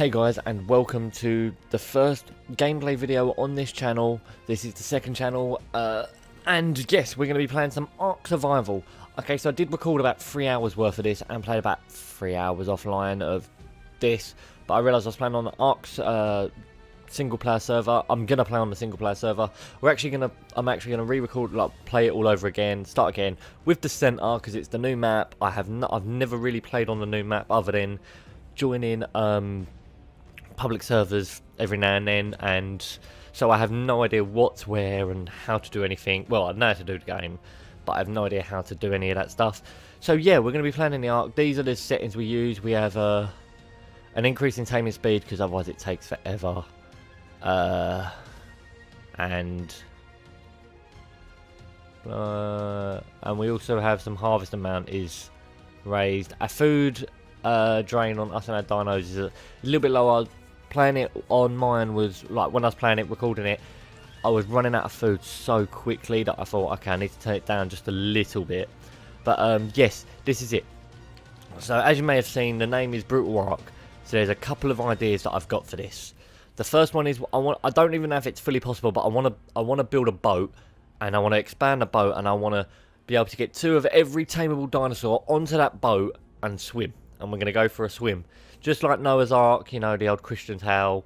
Hey guys, and welcome to the first gameplay video on this channel. This is the second channel, and yes, we're going to be playing some Ark Survival. Okay, so I did record about 3 hours worth of this and played about 3 hours offline of this, but I realised I was playing on the Ark's single player server. I'm going to play on the single player server. I'm actually going to re-record, like, play it all over again, start again with the center, because it's the new map. I've never really played on the new map other than joining public servers every now and then, and so I have no idea what's where and how to do anything. Well, I know how to do the game, but I have no idea how to do any of that stuff. So yeah, we're going to be playing in the Ark. These are the settings we use. We have an increase in taming speed, because otherwise it takes forever, and we also have some harvest amount is raised. Our food drain on us and our dinos is a little bit lower. Playing it on mine was like, when I was playing it, recording it, I was running out of food so quickly that I thought, okay, I need to turn it down just a little bit. But yes, this is it. So as you may have seen, the name is Brutal Ark. So there's a couple of ideas that I've got for this. The first one is I don't even know if it's fully possible, but I want to build a boat, and I want to expand the boat, and I want to be able to get 2 of every tameable dinosaur onto that boat and swim. And we're going to go for a swim, just like Noah's Ark, you know, the old Christian tale.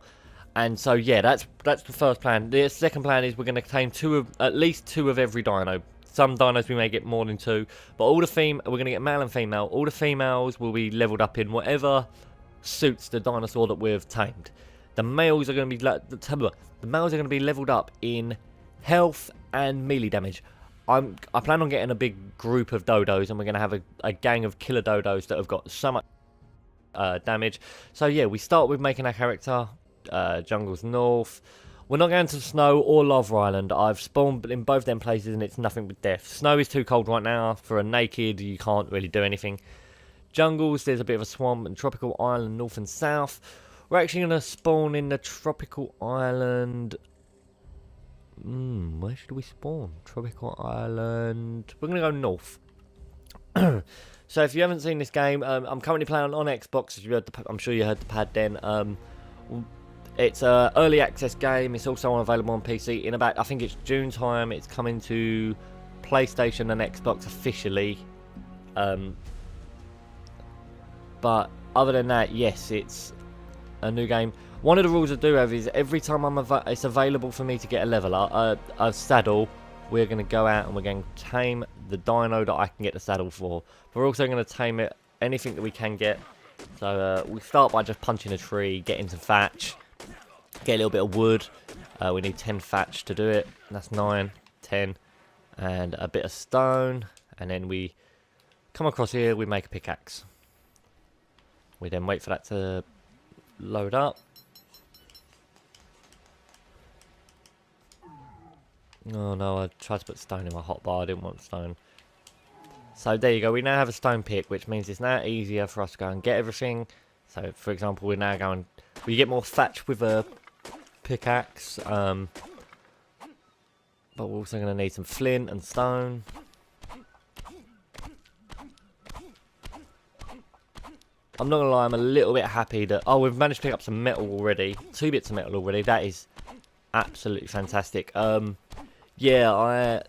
And so yeah, that's the first plan. The second plan is we're going to tame at least two of every dino. Some dinos we may get more than 2, but all we're going to get male and female. All the females will be leveled up in whatever suits the dinosaur that we've tamed. The males are going to be leveled up in health and melee damage. I plan on getting a big group of dodos, and we're going to have a gang of killer dodos that have got so much damage. So yeah, we start with making our character. Jungle's north. We're not going to Snow or Lava Island. I've spawned in both them places, and it's nothing but death. Snow is too cold right now. For a naked, you can't really do anything. Jungles, there's a bit of a swamp, and tropical island north and south. We're actually going to spawn in the tropical island. Where should we spawn? Tropical Island. We're going to go north. So if you haven't seen this game, I'm currently playing on Xbox. As you heard I'm sure you heard the pad then. It's an early access game. It's also available on PC. In about, I think it's June time, it's coming to PlayStation and Xbox officially. But other than that, yes, it's a new game. One of the rules I do have is every time it's available for me to get a level up, a saddle, we're going to go out and we're going to tame the dino that I can get the saddle for. We're also going to tame anything that we can get. So we start by just punching a tree, getting some thatch, get a little bit of wood. We need 10 thatch to do it. That's 9, 10, and a bit of stone. And then we come across here, we make a pickaxe. We then wait for that to load up. Oh no, I tried to put stone in my hotbar, I didn't want stone. So there you go, we now have a stone pick, which means it's now easier for us to go and get everything. So for example, we're now going, we get more thatch with a pickaxe, but we're also going to need some flint and stone. I'm not going to lie, I'm a little bit happy that, oh, we've managed to pick up some metal already, 2 bits of metal already. That is absolutely fantastic. Yeah,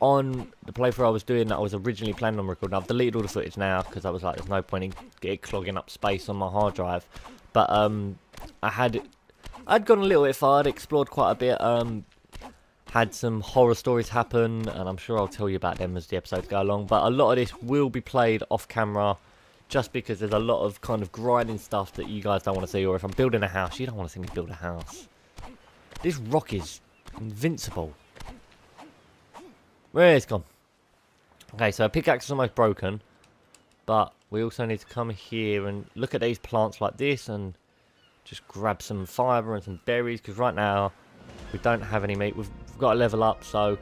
on the playthrough I was doing that I was originally planning on recording, I've deleted all the footage now because I was like, there's no point in it clogging up space on my hard drive. But I'd gone a little bit far, I'd explored quite a bit, had some horror stories happen, and I'm sure I'll tell you about them as the episodes go along. But a lot of this will be played off camera, just because there's a lot of kind of grinding stuff that you guys don't want to see. Or if I'm building a house, you don't want to see me build a house. This rock is invincible. Where it's gone? Okay, so a pickaxe is almost broken, but we also need to come here and look at these plants like this and just grab some fibre and some berries, because right now we don't have any meat. We've got to level up. So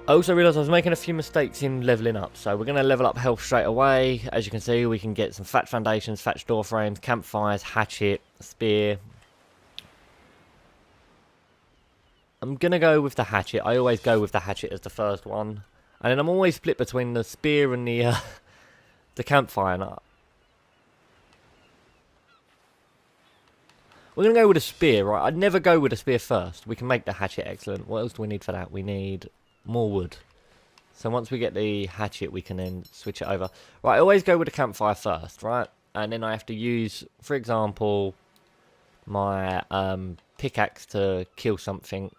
I also realised I was making a few mistakes in levelling up, so we're going to level up health straight away. As you can see, we can get some thatch foundations, thatch door frames, campfires, hatchet, spear. I'm going to go with the hatchet. I always go with the hatchet as the first one. And then I'm always split between the spear and the campfire. We're going to go with a spear, right? I'd never go with a spear first. We can make the hatchet excellent. What else do we need for that? We need more wood. So once we get the hatchet, we can then switch it over. Right, I always go with the campfire first, right? And then I have to use, for example, my pickaxe to kill something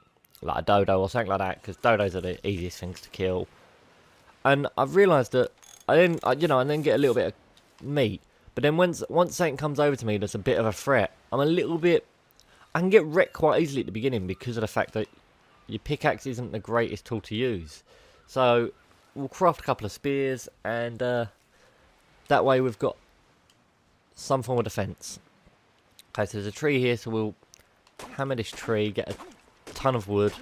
like a dodo or something like that, because dodos are the easiest things to kill. And I've realised that I then get a little bit of meat, but then once something comes over to me that's a bit of a threat, I can get wrecked quite easily at the beginning because of the fact that your pickaxe isn't the greatest tool to use. So we'll craft a couple of spears, and that way we've got some form of defence. Okay, so there's a tree here, so we'll hammer this tree, get a ton of wood.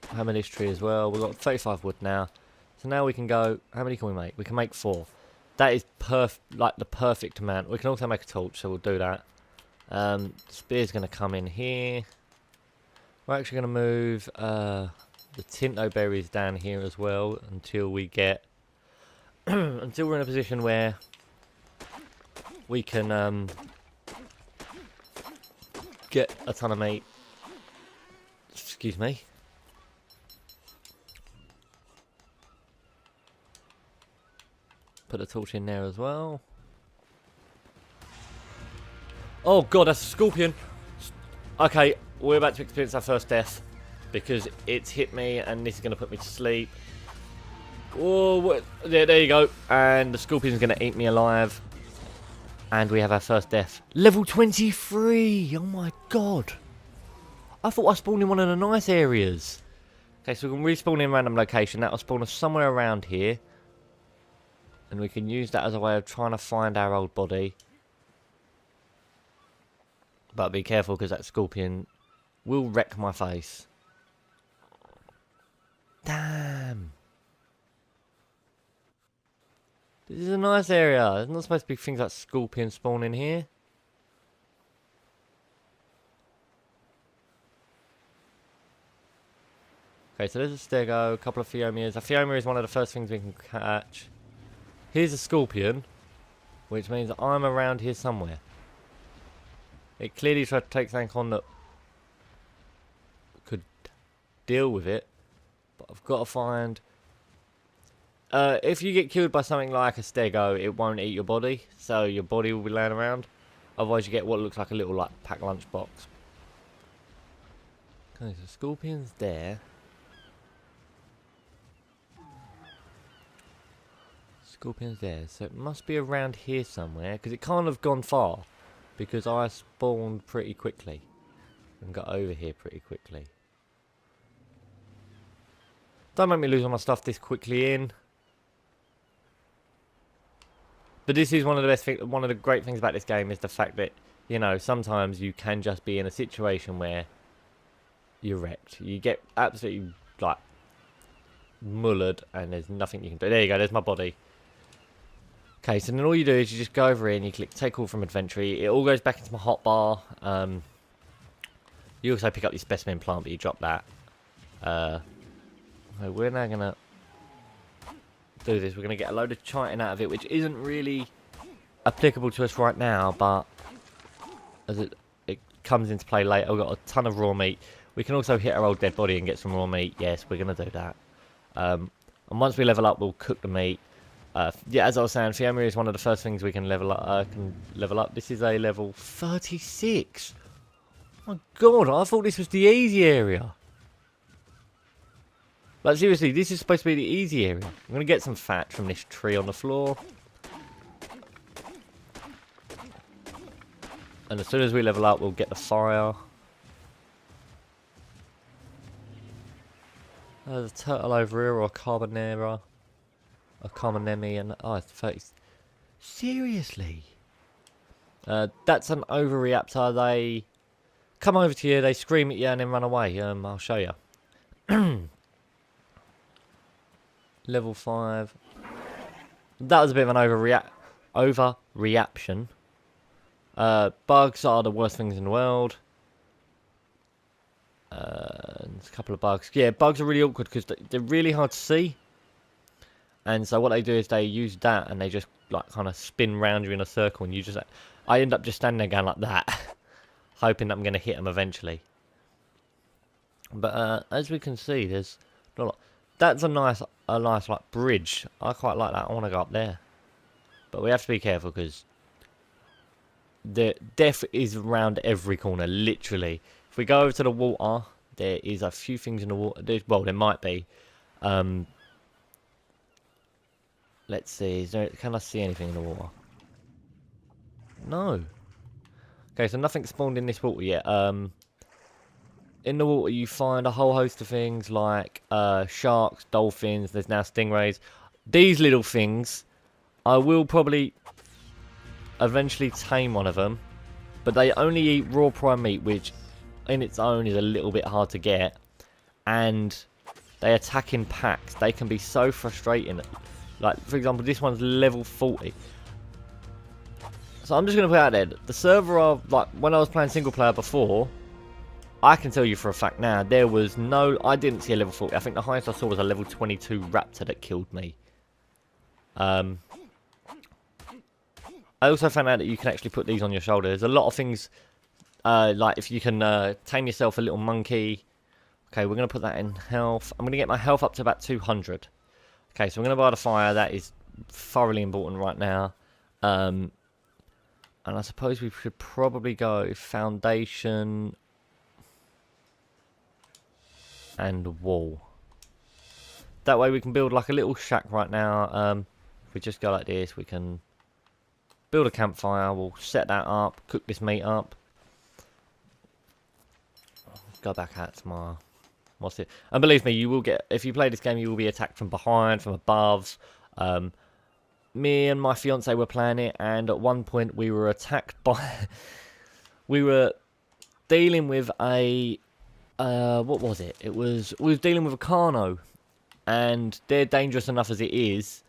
Hammer this tree as well. We've got 35 wood now. So now we can go, how many can we make? We can make 4. That is like the perfect amount. We can also make a torch, so we'll do that. Spear's going to come in here. We're actually going to move the tinto berries down here as well until we get until we're in a position where we can get a ton of meat. Excuse me. Put a torch in there as well. Oh god, that's a scorpion. Okay, we're about to experience our first death because it's hit me and this is going to put me to sleep. Oh, there you go. And the scorpion's going to eat me alive. And we have our first death. Level 23! Oh my god. I thought I spawned in one of the nice areas. Okay, so we can respawn in a random location. That'll spawn us somewhere around here. And we can use that as a way of trying to find our old body. But be careful because that scorpion will wreck my face. Damn. This is a nice area. There's not supposed to be things like scorpions spawning here. Okay, so there's a stego, a couple of Theomias. A Theomia is one of the first things we can catch. Here's a scorpion, which means I'm around here somewhere. It clearly tried to take something on that could deal with it, but I've got to find... if you get killed by something like a stego, it won't eat your body, so your body will be laying around. Otherwise you get what looks like a little packed lunchbox. Okay, so scorpion's there. Scorpion's there, so it must be around here somewhere, because it can't have gone far, because I spawned pretty quickly and got over here pretty quickly. Don't make me lose all my stuff this quickly in. But this is one of the best things, one of the great things about this game is the fact that, you know, sometimes you can just be in a situation where you're wrecked. You get absolutely, like, mullered and there's nothing you can do. There you go, there's my body. Okay, so then all you do is you just go over here and you click take all from inventory. It all goes back into my hotbar. You also pick up the specimen plant, but you drop that. We're now going to do this. We're going to get a load of chitin out of it, which isn't really applicable to us right now, but as it comes into play later, we've got a ton of raw meat. We can also hit our old dead body and get some raw meat. Yes, we're going to do that. And once we level up, we'll cook the meat. Yeah, as I was saying, Theomia is one of the first things we can level up. This is a level 36. Oh my god, I thought this was the easy area. Like seriously, this is supposed to be the easy area. I'm going to get some fat from this tree on the floor. And as soon as we level up, we'll get the fire. There's a turtle over here, or a carbonera. A carmonemi, and oh, it's 30. Seriously? That's an overreactor. They come over to you, they scream at you, and then run away. I'll show you. Level 5. That was a bit of an overreaction. Bugs are the worst things in the world. There's a couple of bugs. Yeah, bugs are really awkward because they're really hard to see. And so what they do is they use that and they just like kind of spin round you in a circle, and you just, I end up just standing there going like that, hoping that I'm going to hit them eventually. But as we can see, there's not a lot. That's a nice like bridge. I quite like that. I want to go up there, but we have to be careful because the death is around every corner, literally. If we go over to the water, there is a few things in the water. Well, there might be. Let's see. Can I see anything in the water? No. Okay, so nothing spawned in this water yet. In the water, you find a whole host of things like sharks, dolphins. There's now stingrays. These little things, I will probably eventually tame one of them, but they only eat raw prime meat, which in its own is a little bit hard to get, and they attack in packs. They can be so frustrating. Like, for example, this one's level 40. So I'm just going to put it out there, the server of, like, when I was playing single player before, I can tell you for a fact now, there was no, I didn't see a level 40. I think the highest I saw was a level 22 raptor that killed me. I also found out that you can actually put these on your shoulder. There's a lot of things, like if you can tame yourself a little monkey. Okay, we're going to put that in health. I'm going to get my health up to about 200. Okay, so we're going to buy the fire. That is thoroughly important right now. And I suppose we should probably go foundation and wall. That way we can build like a little shack right now. If we just go like this, we can build a campfire. We'll set that up, cook this meat up. Go back out to my... What's it? And believe me, you will get, if you play this game, you will be attacked from behind, from above. Me and my fiance were playing it, and at one point we were attacked by... we were dealing with a... what was it? We were dealing with a Carno, and they're dangerous enough as it is.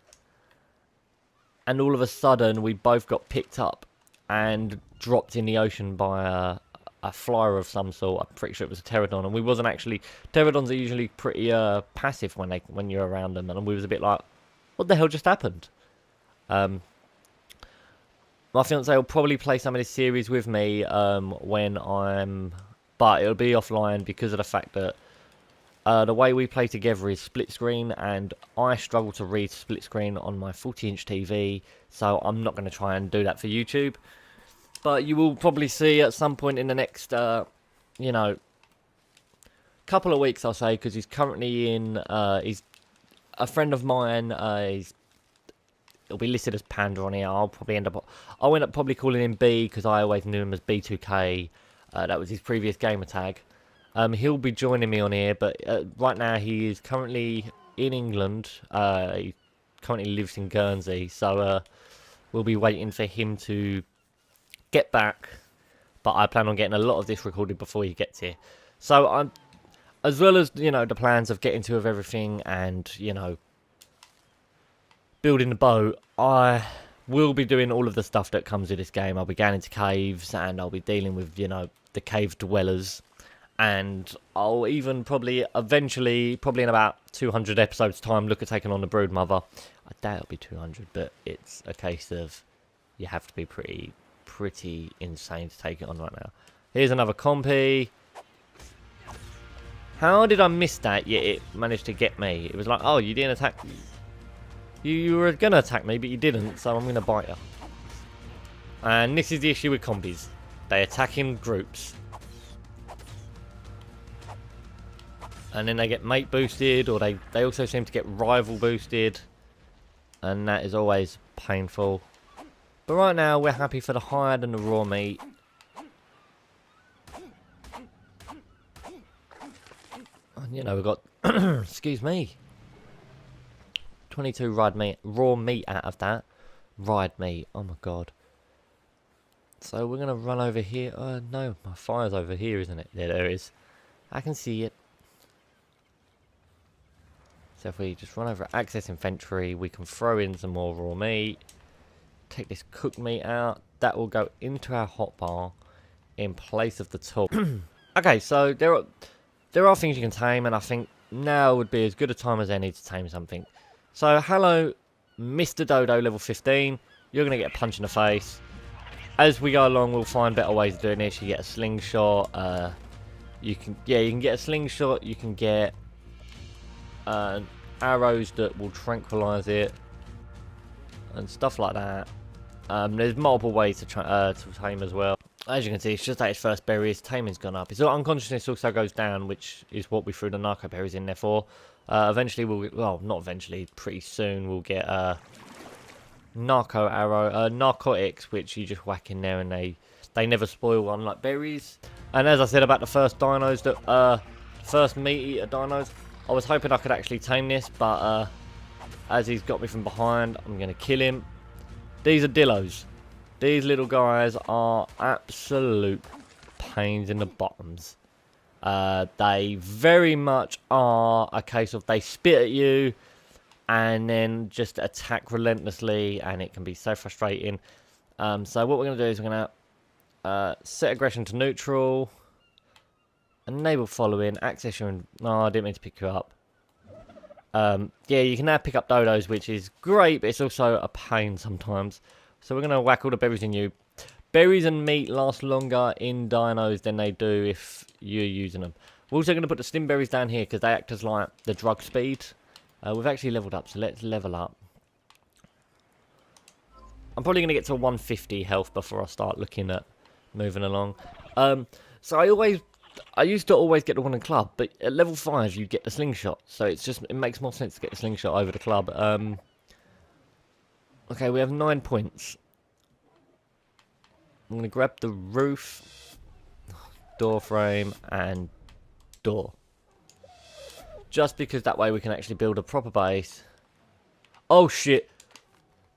And all of a sudden, we both got picked up and dropped in the ocean by a flyer of some sort. I'm pretty sure it was a pterodon, and we wasn't actually. Pterodons are usually pretty passive when you're around them, and we was a bit like, what the hell just happened? My fiance will probably play some of this series with me when I'm, but it'll be offline because of the fact that the way we play together is split screen, and I struggle to read split screen on my 40-inch TV, so I'm not going to try and do that for YouTube. But you will probably see at some point in the next, you know, couple of weeks, I'll say, because he's currently in, he's a friend of mine, it'll be listed as Panda on here. I'll end up probably calling him B, because I always knew him as B2K. That was his previous gamer tag. He'll be joining me on here, but right now he is currently in England. He currently lives in Guernsey, so we'll be waiting for him to get back. But I plan on getting a lot of this recorded before he gets here. So I'm, as well as, you know, the plans of getting to of everything and, you know, building the boat, I will be doing all of the stuff that comes with this game. I'll be going into caves, and I'll be dealing with, you know, the cave dwellers. And I'll even probably eventually, probably in about 200 episodes time, look at taking on the brood mother. I doubt it'll be 200, but it's a case of you have to be pretty insane to take it on right now. Here's another compy. How did I miss that, yet it managed to get me? It was like, oh, you didn't attack. You were going to attack me, but you didn't, so I'm going to bite you. And this is the issue with compies. They attack in groups. And then they get mate boosted, or they also seem to get rival boosted. And that is always painful. But right now, we're happy for the hide and the raw meat. And, you know, we've got, excuse me, 22 raw meat out of that. Ride meat, oh my god. So we're going to run over here. No, my fire's over here, isn't it? Yeah, there it is. I can see it. So if we just run over access inventory, we can throw in some more raw meat. Take this cooked meat out. That will go into our hotbar in place of the tool. Okay, so there are things you can tame, and I think now would be as good a time as any to tame something. So, hello, Mr. Dodo, level 15. You're going to get a punch in the face. As we go along, we'll find better ways of doing this. You get a slingshot. You can get a slingshot. You can get arrows that will tranquilize it and stuff like that. There's multiple ways to tame as well. As you can see, it's just at its first berry. Its taming's gone up. Its unconsciousness also goes down, which is what we threw the narco berries in there for. Eventually, not eventually, pretty soon we'll get narcotics, which you just whack in there and they never spoil, unlike berries. And as I said about the first dinos, first meat eater dinos, I was hoping I could actually tame this, but as he's got me from behind, I'm going to kill him. These are dillos. These little guys are absolute pains in the bottoms. They very much are a case of they spit at you and then just attack relentlessly, and it can be so frustrating. So what we're going to do is we're going to set aggression to neutral, enable following, access your... No, I didn't mean to pick you up. Yeah, you can now pick up dodos, which is great, but it's also a pain sometimes. So we're going to whack all the berries in you. Berries and meat last longer in dinos than they do if you're using them. We're also going to put the stim berries down here because they act as like the drug speed. We've actually leveled up, so let's level up. I'm probably going to get to 150 health before I start looking at moving along. So I used to always get the one in club, but at level 5 you get the slingshot. So it makes more sense to get the slingshot over the club. Okay, we have 9 points. I'm going to grab the roof, door frame, and door. Just because that way we can actually build a proper base. Oh shit!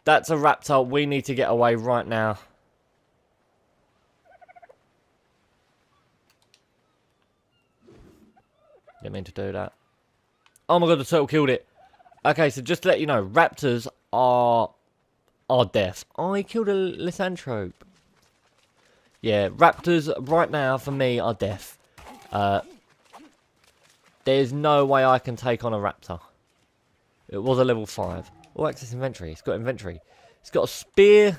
That's a raptor. We need to get away right now. Didn't mean to do that. Oh my god, the turtle killed it. Okay, so just to let you know, raptors are death. Oh, he killed a lysanthrope. Yeah, raptors right now for me are death. There's no way I can take on a raptor. It was a level 5. Oh, access inventory. It's got inventory. It's got a spear,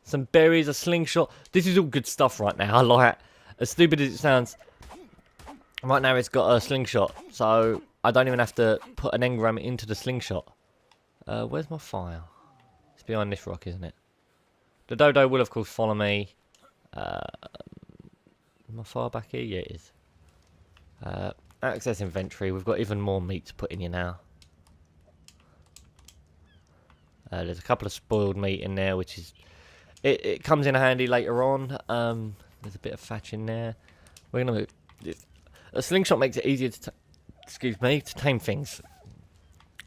some berries, a slingshot. This is all good stuff right now. Like, as stupid as it sounds, right now it's got a slingshot. So I don't even have to put an engram into the slingshot. Where's my file? It's behind this rock, isn't it? The dodo will, of course, follow me. My file back here? Yeah, it is. Access inventory. We've got even more meat to put in here now. There's a couple of spoiled meat in there, which is... It comes in handy later on. There's a bit of thatch in there. We're going to... A slingshot makes it easier to... to tame things.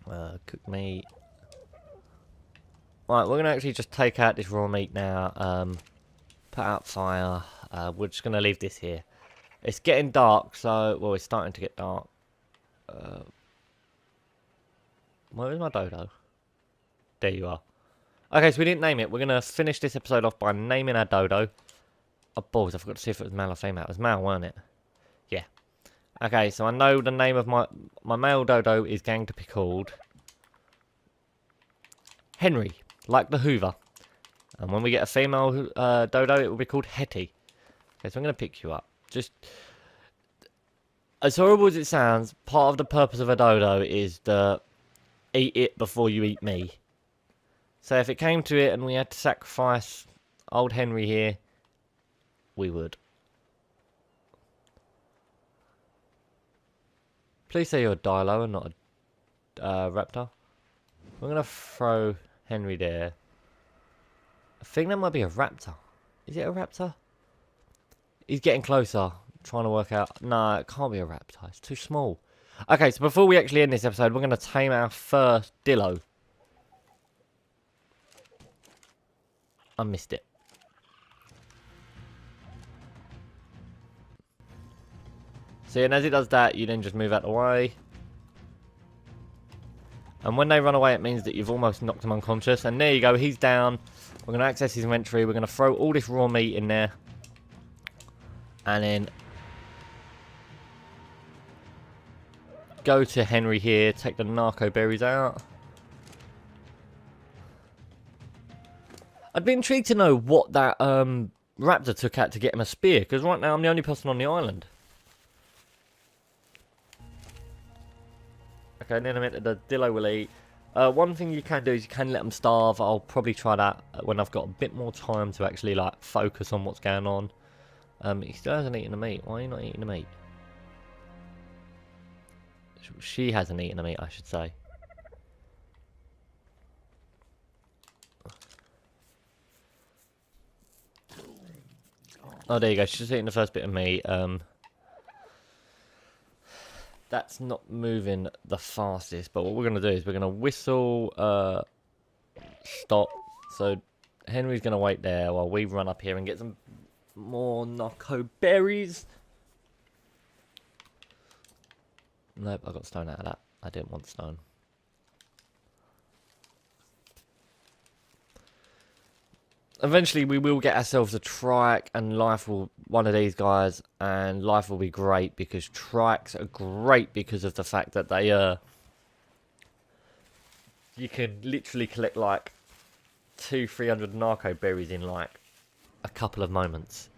Cook meat. Right, we're going to actually just take out this raw meat now. Put out fire. We're just going to leave this here. It's getting dark, so... Well, it's starting to get dark. Where is my dodo? There you are. Okay, so we didn't name it. We're going to finish this episode off by naming our dodo. Oh, balls, I forgot to see if it was male or female. It was male, weren't it? Yeah. Okay, so I know the name of my male dodo is going to be called... Henry, like the Hoover. And when we get a female dodo, it will be called Hetty. Okay, so I'm going to pick you up. Just... As horrible as it sounds, part of the purpose of a dodo is to eat it before you eat me. So if it came to it and we had to sacrifice old Henry here, we would. Please say you're a dilo and not a raptor. We're going to throw Henry there. I think that might be a raptor. Is it a raptor? He's getting closer. Trying to work out. No, it can't be a raptor. It's too small. Okay, so before we actually end this episode, we're going to tame our first dillo. I missed it. See, and as it does that, you then just move out the way. And when they run away, it means that you've almost knocked them unconscious. And there you go, he's down. We're going to access his inventory. We're going to throw all this raw meat in there. And then go to Henry here, take the narco berries out. I'd be intrigued to know what that raptor took out to get him a spear, because right now I'm the only person on the island. Okay, then I meant the dillo will eat. One thing you can do is you can let them starve. I'll probably try that when I've got a bit more time to actually like focus on what's going on. He still hasn't eaten the meat. Why are you not eating the meat? She hasn't eaten the meat, I should say. Oh, there you go. She's eating the first bit of meat. That's not moving the fastest, but what we're going to do is we're going to whistle stop. So Henry's going to wait there while we run up here and get some more narco berries. Nope, I got stone out of that. I didn't want stone. Eventually we will get ourselves a trike, and life will, one of these guys, and life will be great, because trikes are great because of the fact that they you can literally collect like 200-300 narco berries in like a couple of moments,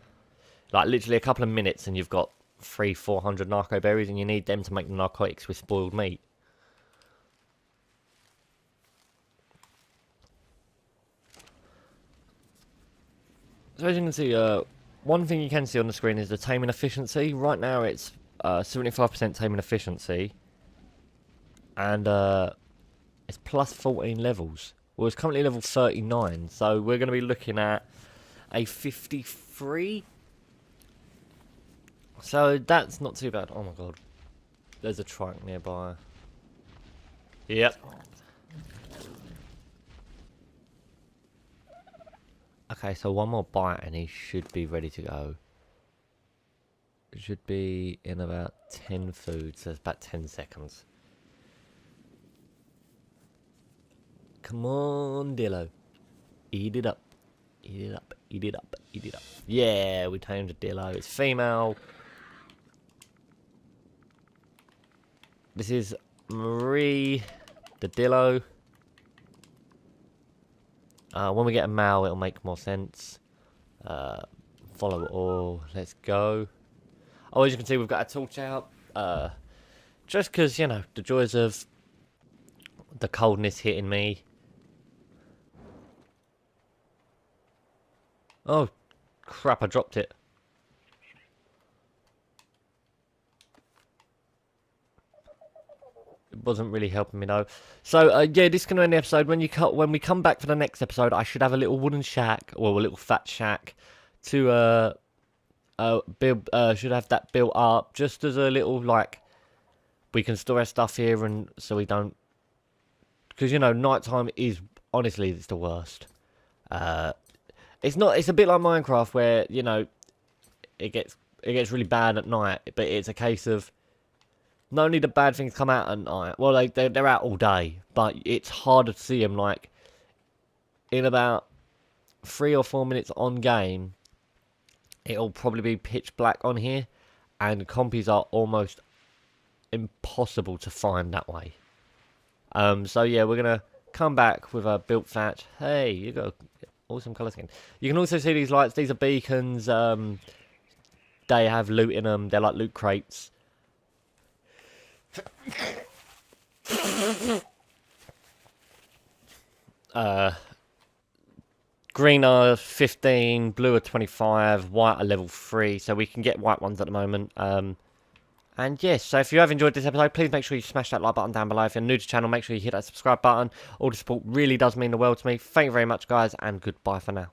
like literally a couple of minutes, and you've got 300-400 narco berries, and you need them to make the narcotics with spoiled meat. So as you can see, one thing you can see on the screen is the taming efficiency. Right now it's 75% taming efficiency, and it's plus 14 levels. Well, it's currently level 39, so we're going to be looking at a 53. So that's not too bad. Oh my god, there's a trike nearby. Yep. Okay, so one more bite and he should be ready to go. It should be in about 10 food, so it's about 10 seconds. Come on, Dillo. Eat it up. Eat it up, eat it up, eat it up. Yeah, we tamed a Dillo. It's female. This is Marie, the Dillo. When we get a male, it'll make more sense. Follow it all. Let's go. Oh, as you can see, we've got a torch out. Just because, you know, the joys of the coldness hitting me. Oh, crap, I dropped it. It wasn't really helping me though. So yeah, this is gonna end the episode. When we come back for the next episode, I should have a little wooden shack, or a little fat shack, to build. Should have that built up just as a little, like, we can store our stuff here, and so we don't, because you know nighttime is honestly it's the worst. It's not. It's a bit like Minecraft where you know it gets really bad at night, but it's a case of not only the bad things come out at night, well, they're out all day, but it's harder to see them, like, in about 3 or 4 minutes on game, it'll probably be pitch black on here, and compies are almost impossible to find that way. So yeah, we're going to come back with a built thatch. Hey, you got awesome colour scheme. You can also see these lights, these are beacons, they have loot in them, they're like loot crates. Green are 15, blue are 25, white are level 3, so we can get white ones at the moment. And yes, so if you have enjoyed this episode, please make sure you smash that like button down below. If you're new to the channel, make sure you hit that subscribe button. All the support really does mean the world to me. Thank you very much, guys, and goodbye for now.